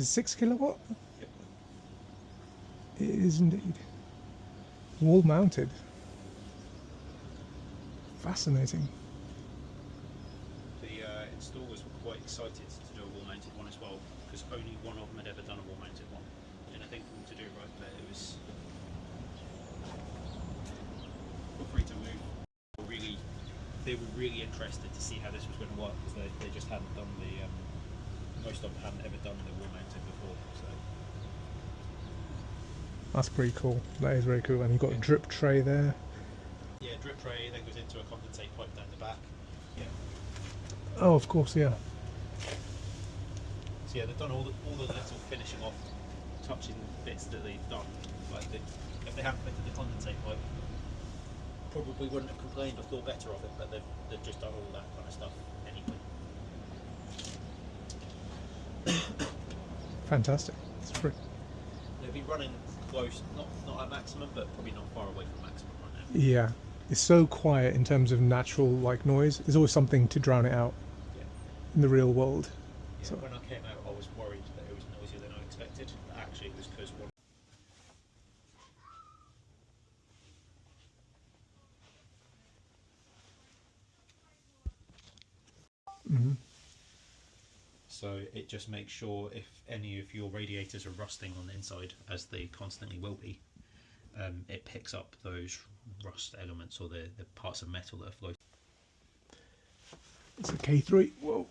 6 kilowatt? Yep. It is indeed. Wall mounted. Fascinating. The installers were quite excited to do a wall mounted one as well, because only one of them had ever done a wall mounted one. And I think for them to do right there, it was free to move. They were really interested to see how this was going to work, because they just hadn't done the most of them hadn't ever done the wall mounted before. So That's pretty cool. That is very cool. And you've got a drip tray there. yeah, drip tray then goes into a condensate pipe down the back. Yeah. Oh, of course, yeah. So yeah, they've done all the little finishing off, touching bits that they've done. Like if they hadn't fitted the condensate pipe, probably wouldn't have complained or thought better of it. But they've just done all that kind of stuff anyway. Fantastic. It's free. They'll be running close, not at maximum, but probably not far away from maximum right now. Yeah. It's so quiet in terms of natural like noise. There's always something to drown it out in the real world. Yeah, So. when I came out, I was worried that it was noisier than I expected. But actually, it was because one. So it just makes sure if any of your radiators are rusting on the inside, as they constantly will be, it picks up those rust elements or the parts of metal that are floating. It's a K3. Whoa.